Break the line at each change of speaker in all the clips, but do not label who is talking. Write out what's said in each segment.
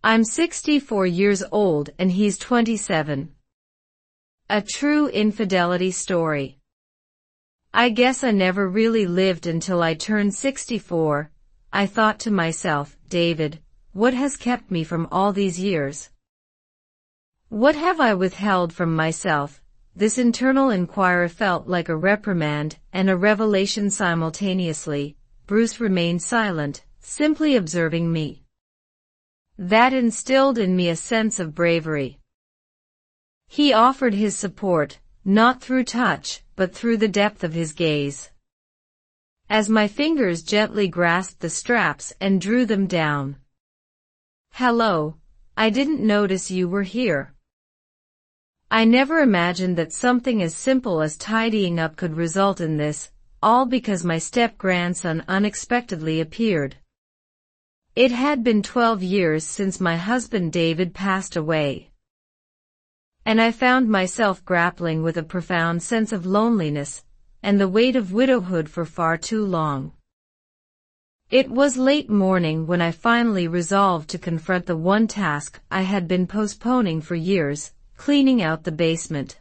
I'm 64 years old and he's 27. A true infidelity story. I guess I never really lived until I turned 64, I thought to myself. David, what has kept me from all these years? What have I withheld from myself? This internal inquiry felt like a reprimand and a revelation simultaneously. Bruce remained silent, simply observing me. That instilled in me a sense of bravery. He offered his support, not through touch, but through the depth of his gaze. As my fingers gently grasped the straps and drew them down. Hello, I didn't notice you were here. I never imagined that something as simple as tidying up could result in this, all because my step-grandson unexpectedly appeared. It had been 12 years since my husband David passed away. And I found myself grappling with a profound sense of loneliness and the weight of widowhood for far too long. It was late morning when I finally resolved to confront the one task I had been postponing for years, cleaning out the basement.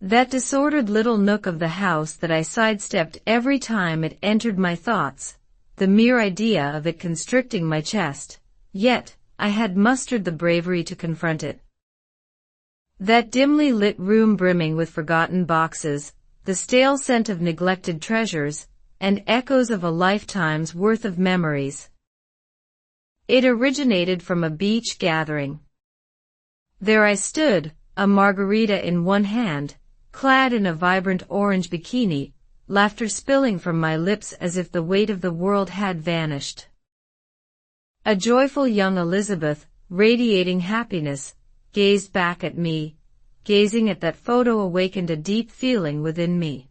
That disordered little nook of the house that I sidestepped every time it entered my thoughts, the mere idea of it constricting my chest, yet I had mustered the bravery to confront it. That dimly lit room brimming with forgotten boxes, the stale scent of neglected treasures, and echoes of a lifetime's worth of memories. It originated from a beach gathering. There I stood, a margarita in one hand, clad in a vibrant orange bikini, laughter spilling from my lips as if the weight of the world had vanished. A joyful young Elizabeth, radiating happiness, gazed back at me. Gazing at that photo awakened a deep feeling within me.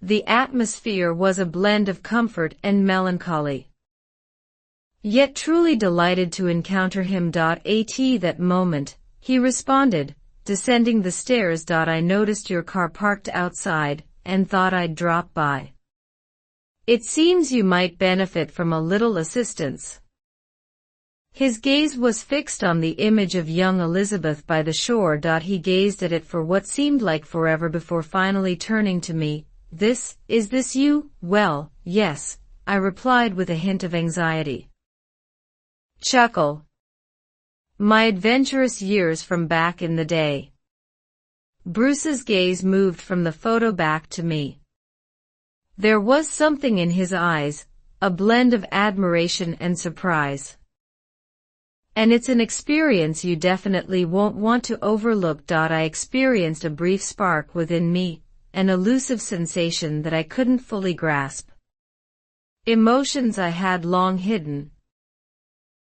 The atmosphere was a blend of comfort and melancholy. Yet truly delighted to encounter him. At that moment, he responded, descending the stairs. I noticed your car parked outside, and thought I'd drop by. It seems you might benefit from a little assistance. His gaze was fixed on the image of young Elizabeth by the shore. He gazed at it for what seemed like forever before finally turning to me. Is this you? Well, yes, I replied with a hint of anxiety. Chuckle. My adventurous years from back in the day. Bruce's gaze moved from the photo back to me. There was something in his eyes, a blend of admiration and surprise. And it's an experience you definitely won't want to overlook. I experienced a brief spark within me, an elusive sensation that I couldn't fully grasp. Emotions I had long hidden.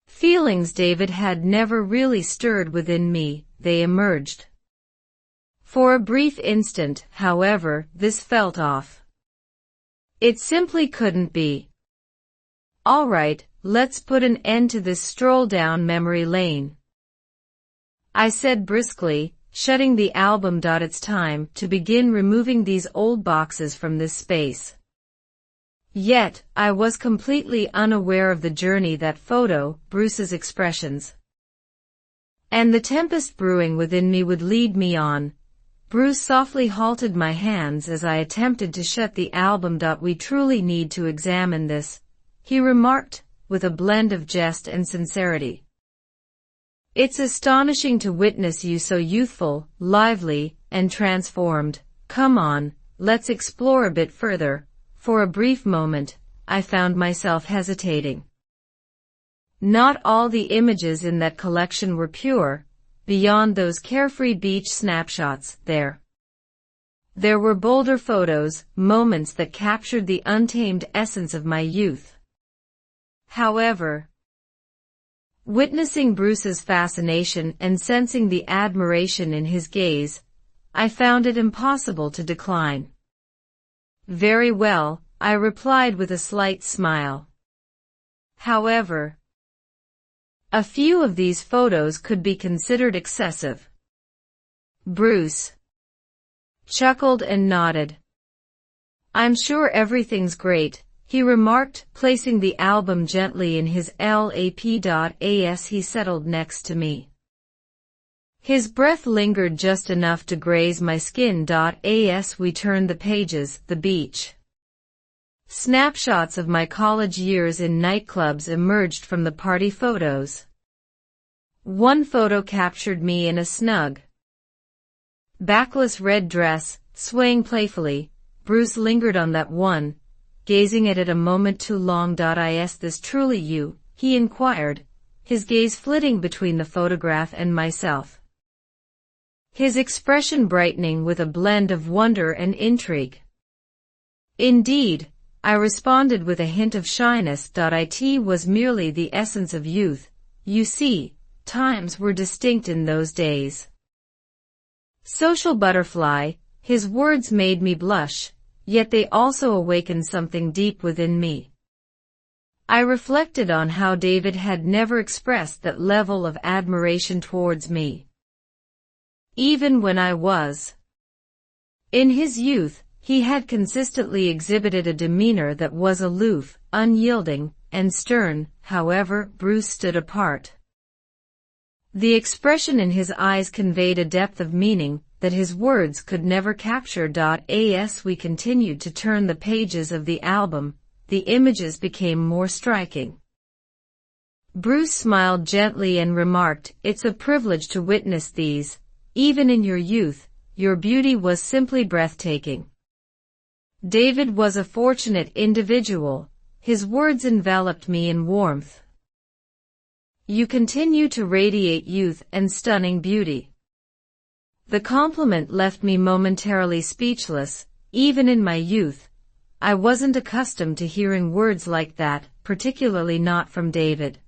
Feelings David had never really stirred within me, they emerged. For a brief instant, however, this felt off. It simply couldn't be. All right, let's put an end to this stroll down memory lane, I said briskly, shutting the album. It's time to begin removing these old boxes from this space. Yet, I was completely unaware of the journey that photo, Bruce's expressions, and the tempest brewing within me would lead me on. Bruce softly halted my hands as I attempted to shut the album. We truly need to examine this, he remarked, with a blend of jest and sincerity. It's astonishing to witness you so youthful, lively, and transformed. Come on, let's explore a bit further. For a brief moment, I found myself hesitating. Not all the images in that collection were pure. Beyond those carefree beach snapshots, there were bolder photos, moments that captured the untamed essence of my youth. However, witnessing Bruce's fascination and sensing the admiration in his gaze, I found it impossible to decline. Very well, I replied with a slight smile. However, a few of these photos could be considered excessive. Bruce chuckled and nodded. I'm sure everything's great, he remarked, placing the album gently in his lap. As he settled next to me. His breath lingered just enough to graze my skin. As we turned the pages, the beach. Snapshots of my college years in nightclubs emerged from the party photos. One photo captured me in a snug, backless red dress, swaying playfully. Bruce lingered on that one, gazing at it a moment too long. Is this truly you? He inquired, his gaze flitting between the photograph and myself, his expression brightening with a blend of wonder and intrigue. Indeed, I responded with a hint of shyness. It was merely the essence of youth. You see, times were distinct in those days. Social butterfly, his words made me blush, yet they also awakened something deep within me. I reflected on how David had never expressed that level of admiration towards me, even when I was. In his youth, he had consistently exhibited a demeanor that was aloof, unyielding, and stern. However, Bruce stood apart. The expression in his eyes conveyed a depth of meaning that his words could never capture. As we continued to turn the pages of the album, the images became more striking. Bruce smiled gently and remarked, "It's a privilege to witness these. Even in your youth, your beauty was simply breathtaking." David was a fortunate individual. His words enveloped me in warmth. You continue to radiate youth and stunning beauty. The compliment left me momentarily speechless. Even in my youth, I wasn't accustomed to hearing words like that, particularly not from David.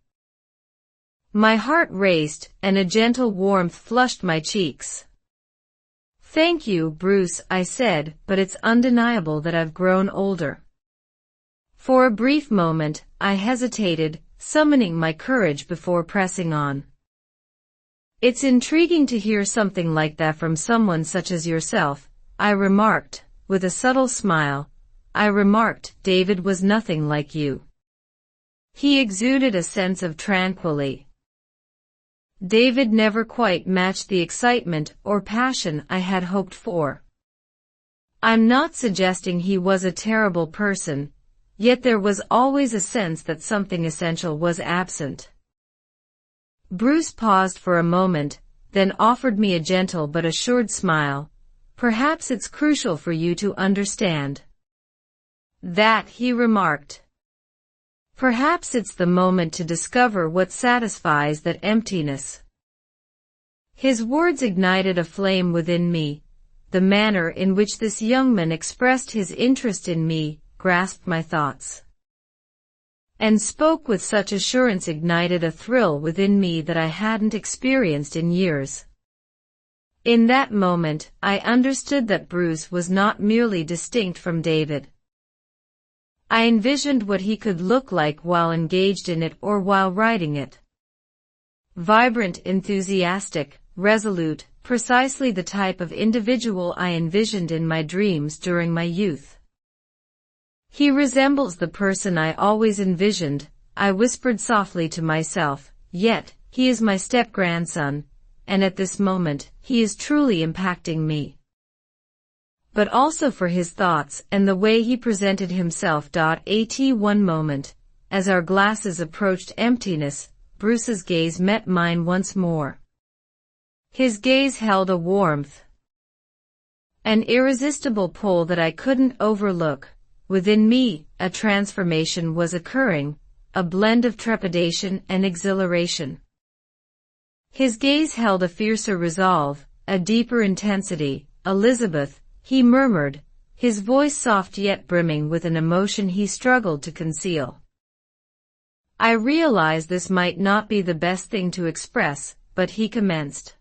My heart raced, and a gentle warmth flushed my cheeks. "Thank you, Bruce," I said, "but it's undeniable that I've grown older." For a brief moment, I hesitated, summoning my courage before pressing on. "It's intriguing to hear something like that from someone such as yourself," I remarked, with a subtle smile. David was nothing like you. He exuded a sense of tranquility. David never quite matched the excitement or passion I had hoped for. I'm not suggesting he was a terrible person, yet there was always a sense that something essential was absent. Bruce paused for a moment, then offered me a gentle but assured smile. "Perhaps it's crucial for you to understand that," he remarked. "Perhaps it's the moment to discover what satisfies that emptiness." His words ignited a flame within me. The manner in which this young man expressed his interest in me, grasped my thoughts, and spoke with such assurance ignited a thrill within me that I hadn't experienced in years. In that moment, I understood that Bruce was not merely distinct from David. I envisioned what he could look like while engaged in it or while writing it. Vibrant, enthusiastic, resolute, precisely the type of individual I envisioned in my dreams during my youth. "He resembles the person I always envisioned," I whispered softly to myself, "yet, he is my step-grandson, and at this moment, he is truly impacting me." But also for his thoughts and the way he presented himself. At one moment, as our glasses approached emptiness, Bruce's gaze met mine once more. His gaze held a warmth, an irresistible pull that I couldn't overlook. Within me, a transformation was occurring, a blend of trepidation and exhilaration. His gaze held a fiercer resolve, a deeper intensity. "Elizabeth," he murmured, his voice soft yet brimming with an emotion he struggled to conceal. I realized this might not be the best thing to express, but he commenced.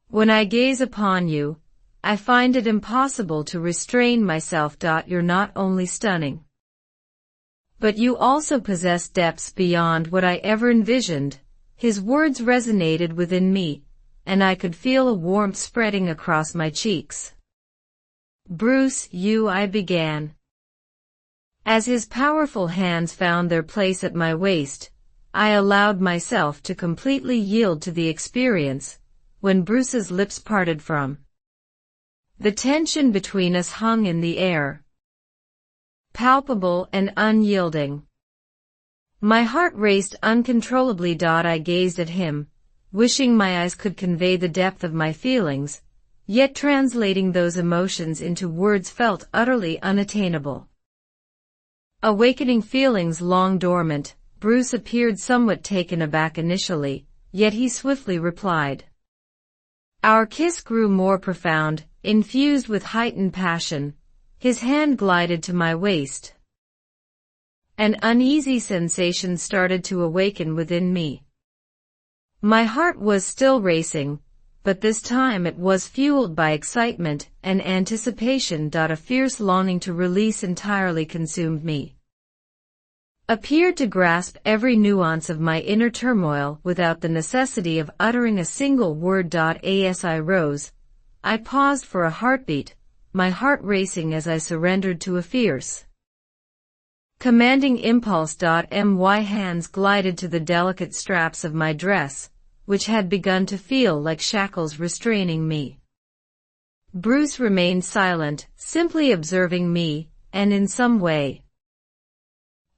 "When I gaze upon you, I find it impossible to restrain myself. You're not only stunning, but you also possess depths beyond what I ever envisioned." His words resonated within me, and I could feel a warmth spreading across my cheeks. "Bruce, I began. As his powerful hands found their place at my waist, I allowed myself to completely yield to the experience, when Bruce's lips parted from. The tension between us hung in the air, palpable and unyielding. My heart raced uncontrollably. I gazed at him, wishing my eyes could convey the depth of my feelings, yet translating those emotions into words felt utterly unattainable. Awakening feelings long dormant, Bruce appeared somewhat taken aback initially, yet he swiftly replied. Our kiss grew more profound, infused with heightened passion. His hand glided to my waist. An uneasy sensation started to awaken within me. My heart was still racing, but this time it was fueled by excitement and anticipation. A fierce longing to release entirely consumed me. Appeared to grasp every nuance of my inner turmoil without the necessity of uttering a single word. As I rose, I paused for a heartbeat, my heart racing as I surrendered to a fierce, commanding impulse. My hands glided to the delicate straps of my dress, which had begun to feel like shackles restraining me. Bruce remained silent, simply observing me, and in some way,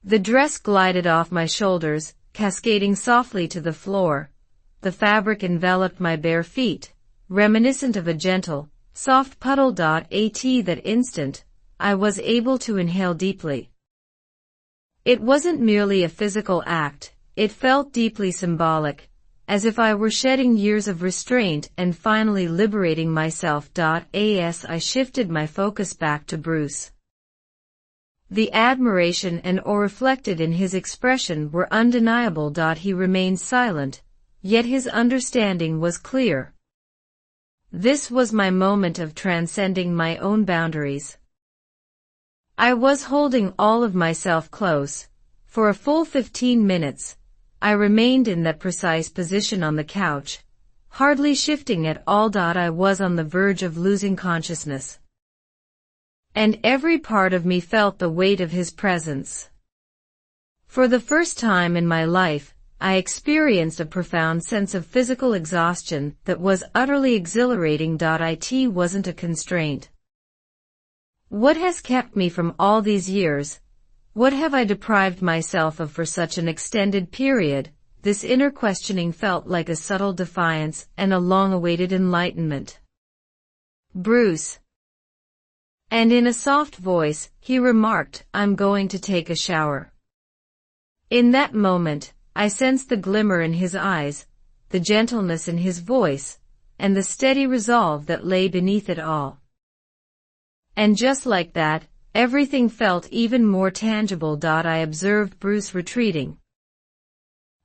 the dress glided off my shoulders, cascading softly to the floor. The fabric enveloped my bare feet, reminiscent of a gentle, soft puddle. At that instant, I was able to inhale deeply. It wasn't merely a physical act, it felt deeply symbolic, as if I were shedding years of restraint and finally liberating myself. As I shifted my focus back to Bruce, the admiration and awe reflected in his expression were undeniable. He remained silent, yet his understanding was clear. This was my moment of transcending my own boundaries. I was holding all of myself close. For a full 15 minutes, I remained in that precise position on the couch, hardly shifting at all. I was on the verge of losing consciousness, and every part of me felt the weight of his presence. For the first time in my life, I experienced a profound sense of physical exhaustion that was utterly exhilarating. It wasn't a constraint. What has kept me from all these years? What have I deprived myself of for such an extended period? This inner questioning felt like a subtle defiance and a long-awaited enlightenment. Bruce. And in a soft voice, he remarked, I'm going to take a shower. In that moment, I sensed the glimmer in his eyes, the gentleness in his voice, and the steady resolve that lay beneath it all. And just like that, everything felt even more tangible. I observed Bruce retreating.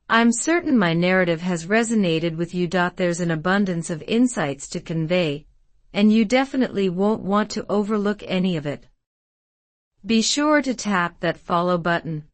I'm certain my narrative has resonated with you. There's an abundance of insights to convey, and you definitely won't want to overlook any of it. Be sure to tap that follow button,